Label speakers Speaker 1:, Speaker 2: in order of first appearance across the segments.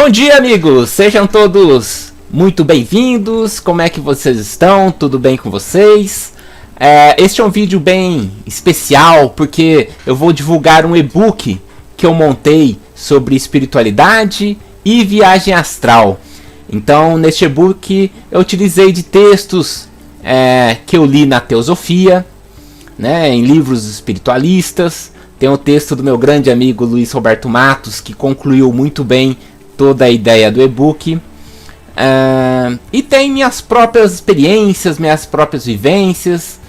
Speaker 1: Bom dia, amigos! Sejam todos muito bem-vindos. Como é que vocês estão? Tudo bem com vocês? Este é um vídeo bem especial porque eu vou divulgar um e-book que eu montei sobre espiritualidade e viagem astral. Então, neste e-book eu utilizei de textos que eu li na teosofia, né, em livros espiritualistas. Tem o texto do meu grande amigo Luiz Roberto Matos, que concluiu muito bem toda a ideia do e-book. E tem minhas próprias experiências, minhas próprias vivências.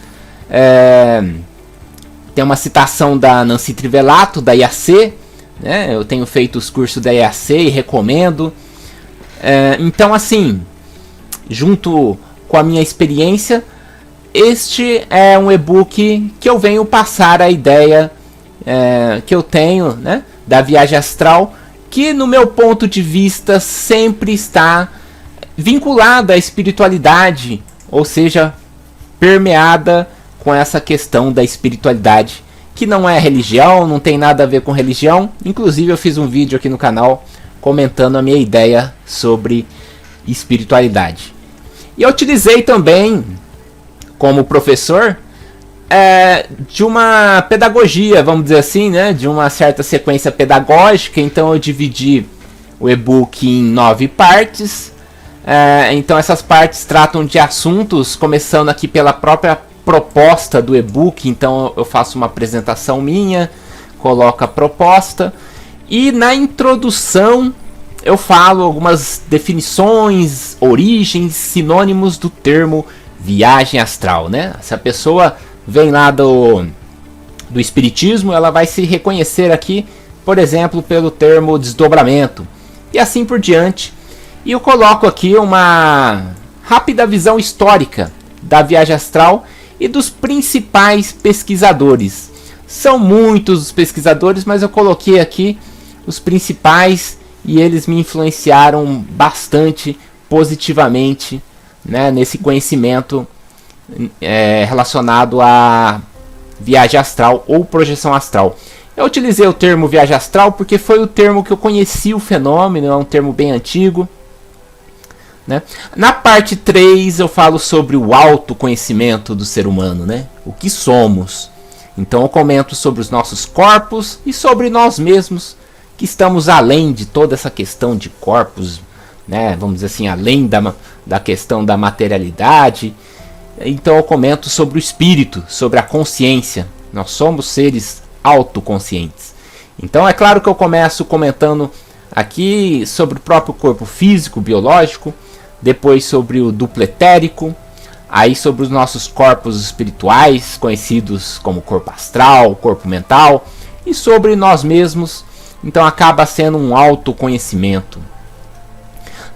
Speaker 1: Tem uma citação da Nancy Trivelato, da IAC. Né? Eu tenho feito os cursos da IAC e recomendo. Então, assim, junto com a minha experiência, este é um e-book que eu venho passar a ideia que eu tenho, né, da viagem astral, que no meu ponto de vista sempre está vinculada à espiritualidade, ou seja, permeada com essa questão da espiritualidade, que não é religião, não tem nada a ver com religião. Inclusive eu fiz um vídeo aqui no canal comentando a minha ideia sobre espiritualidade. E eu utilizei também, como professor, de uma pedagogia, vamos dizer assim, né? De uma certa sequência pedagógica. Então eu dividi o e-book em 9 partes. Então essas partes tratam de assuntos, começando aqui pela própria proposta do e-book. Então eu faço uma apresentação minha, coloco a proposta, e na introdução eu falo algumas definições, origens, sinônimos do termo viagem astral, né? Se a pessoa vem lá do espiritismo, ela vai se reconhecer aqui, por exemplo, pelo termo desdobramento, e assim por diante. E eu coloco aqui uma rápida visão histórica da viagem astral e dos principais pesquisadores. São muitos os pesquisadores, mas eu coloquei aqui os principais e eles me influenciaram bastante positivamente, né, nesse conhecimento relacionado à viagem astral ou projeção astral. Eu utilizei o termo viagem astral porque foi o termo que eu conheci o fenômeno, é um termo bem antigo, né? Na parte 3 eu falo sobre o autoconhecimento do ser humano, né? O que somos. Então eu comento sobre os nossos corpos e sobre nós mesmos, que estamos além de toda essa questão de corpos, né? Vamos dizer assim, além da questão da materialidade. Então eu comento sobre o espírito, sobre a consciência. Nós somos seres autoconscientes. Então é claro que eu começo comentando aqui sobre o próprio corpo físico, biológico, depois sobre o duplo etérico, aí sobre os nossos corpos espirituais, conhecidos como corpo astral, corpo mental, e sobre nós mesmos. Então acaba sendo um autoconhecimento.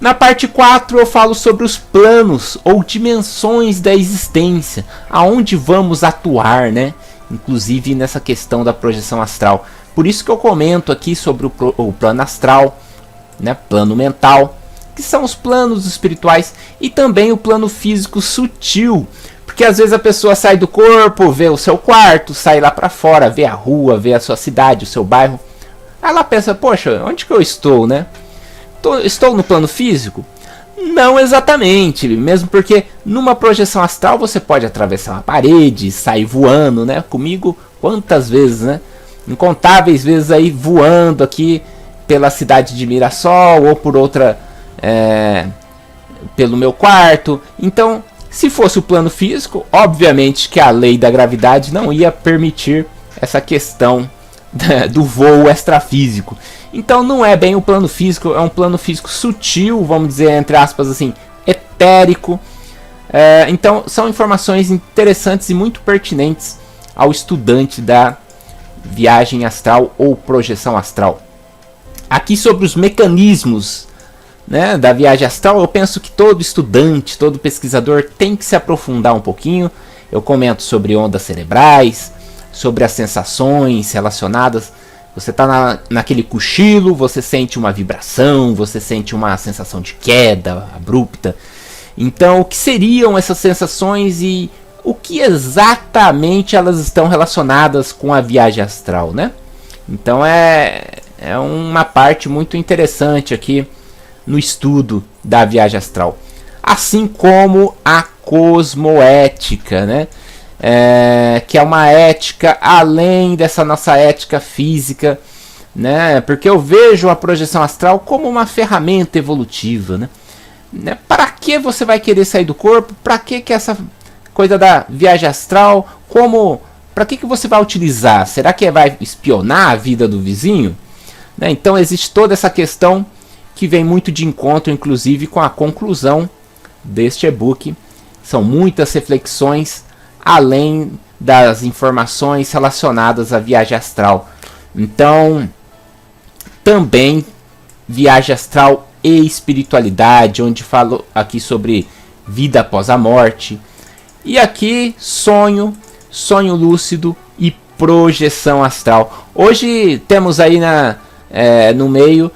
Speaker 1: Na parte 4 eu falo sobre os planos ou dimensões da existência, aonde vamos atuar, né? Inclusive nessa questão da projeção astral. Por isso que eu comento aqui sobre o plano astral, né? Plano mental, que são os planos espirituais, e também o plano físico sutil, porque às vezes a pessoa sai do corpo, vê o seu quarto, sai lá para fora, vê a rua, vê a sua cidade, o seu bairro. Aí ela pensa, poxa, onde que eu estou, né? Estou no plano físico? Não exatamente, mesmo porque numa projeção astral você pode atravessar uma parede, sair voando, né? Comigo, quantas vezes, né? Incontáveis vezes aí voando aqui pela cidade de Mirassol ou por outra, pelo meu quarto. Então, se fosse o plano físico, obviamente que a lei da gravidade não ia permitir essa questão do voo extrafísico. Então não é bem o plano físico, é um plano físico sutil, vamos dizer, entre aspas assim, etérico. Então são informações interessantes e muito pertinentes ao estudante da viagem astral ou projeção astral. Aqui sobre os mecanismos, né, da viagem astral, eu penso que todo estudante, todo pesquisador tem que se aprofundar um pouquinho. Eu comento sobre ondas cerebrais, sobre as sensações relacionadas. Você está naquele cochilo, você sente uma vibração, você sente uma sensação de queda abrupta. Então, o que seriam essas sensações e o que exatamente elas estão relacionadas com a viagem astral, né? Então, é uma parte muito interessante aqui no estudo da viagem astral. Assim como a cosmoética, né? Que é uma ética além dessa nossa ética física, né? Porque eu vejo a projeção astral como uma ferramenta evolutiva, né? Para que você vai querer sair do corpo? Para que essa coisa da viagem astral? Para que você vai utilizar? Será que vai espionar a vida do vizinho? Né? Então existe toda essa questão que vem muito de encontro, inclusive, com a conclusão deste e-book. São muitas reflexões, além das informações relacionadas à viagem astral. Então, também viagem astral e espiritualidade, onde falo aqui sobre vida após a morte. E aqui sonho lúcido e projeção astral. Hoje temos aí no meio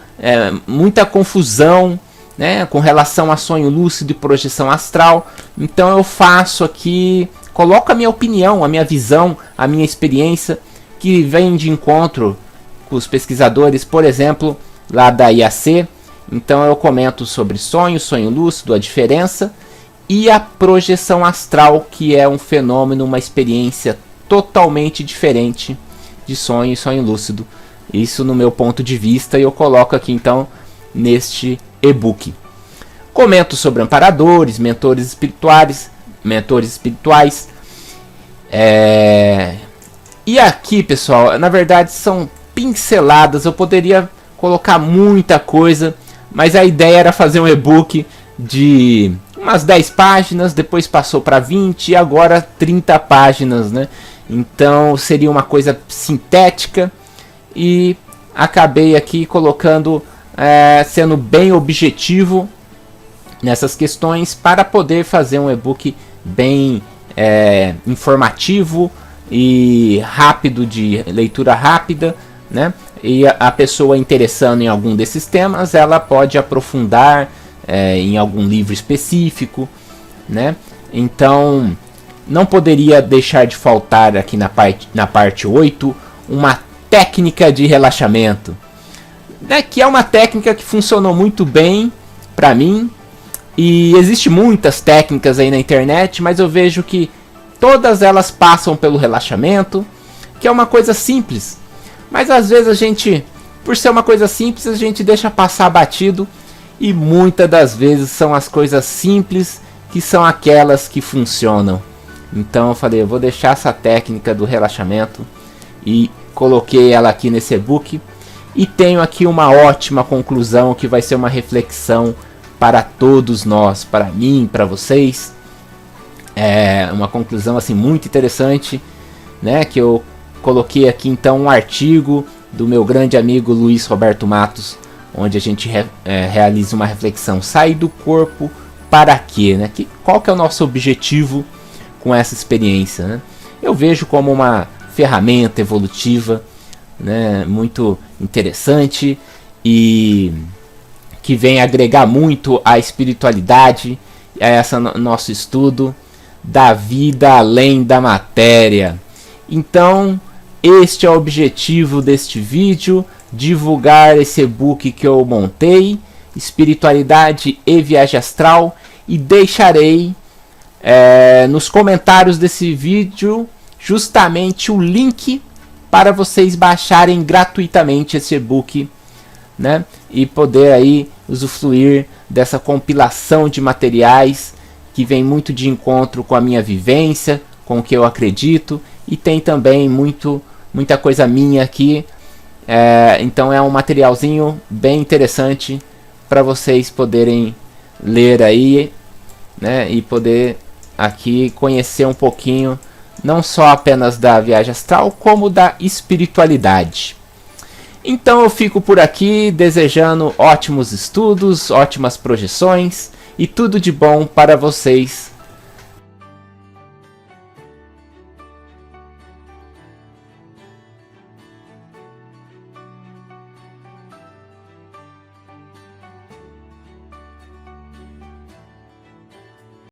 Speaker 1: muita confusão, né, com relação a sonho lúcido e projeção astral. Então eu faço aqui, coloco a minha opinião, a minha visão, a minha experiência, que vem de encontro com os pesquisadores, por exemplo, lá da IAC. Então eu comento sobre sonho lúcido, a diferença, e a projeção astral, que é um fenômeno, uma experiência totalmente diferente de sonho e sonho lúcido. Isso no meu ponto de vista, e eu coloco aqui então neste e-book. Comento sobre amparadores, mentores espirituais. E aqui, pessoal, na verdade são pinceladas. Eu poderia colocar muita coisa, mas a ideia era fazer um e-book de umas 10 páginas, depois passou para 20 e agora 30 páginas, né? Então seria uma coisa sintética, e acabei aqui colocando, sendo bem objetivo nessas questões, para poder fazer um e-book bem informativo e rápido, de leitura rápida, né? E a pessoa interessando em algum desses temas, ela pode aprofundar em algum livro específico, né? Então não poderia deixar de faltar aqui na parte 8 uma técnica de relaxamento, né? Que é uma técnica que funcionou muito bem para mim, e existe muitas técnicas aí na internet, mas eu vejo que todas elas passam pelo relaxamento, que é uma coisa simples, mas às vezes a gente, por ser uma coisa simples, a gente deixa passar batido, e muitas das vezes são as coisas simples que são aquelas que funcionam. Então eu falei, eu vou deixar essa técnica do relaxamento, e coloquei ela aqui nesse e-book, e tenho aqui uma ótima conclusão, que vai ser uma reflexão para todos nós, para mim, para vocês. É uma conclusão assim muito interessante, né, que eu coloquei aqui então um artigo do meu grande amigo Luiz Roberto Matos, onde a gente realiza uma reflexão: sair do corpo para quê, né? Qual que é o nosso objetivo com essa experiência, né? Eu vejo como uma ferramenta evolutiva, né, muito interessante, e que vem agregar muito à espiritualidade, a esse nosso estudo da vida além da matéria. Então este é o objetivo deste vídeo: divulgar esse e-book que eu montei, Espiritualidade e Viagem Astral, e deixarei nos comentários desse vídeo justamente o link para vocês baixarem gratuitamente esse e-book, né? E poder aí usufruir dessa compilação de materiais que vem muito de encontro com a minha vivência, com o que eu acredito, e tem também muita coisa minha aqui. Então é um materialzinho bem interessante para vocês poderem ler aí, né? E poder aqui conhecer um pouquinho, não só apenas da viagem astral, como da espiritualidade. Então eu fico por aqui desejando ótimos estudos, ótimas projeções e tudo de bom para vocês.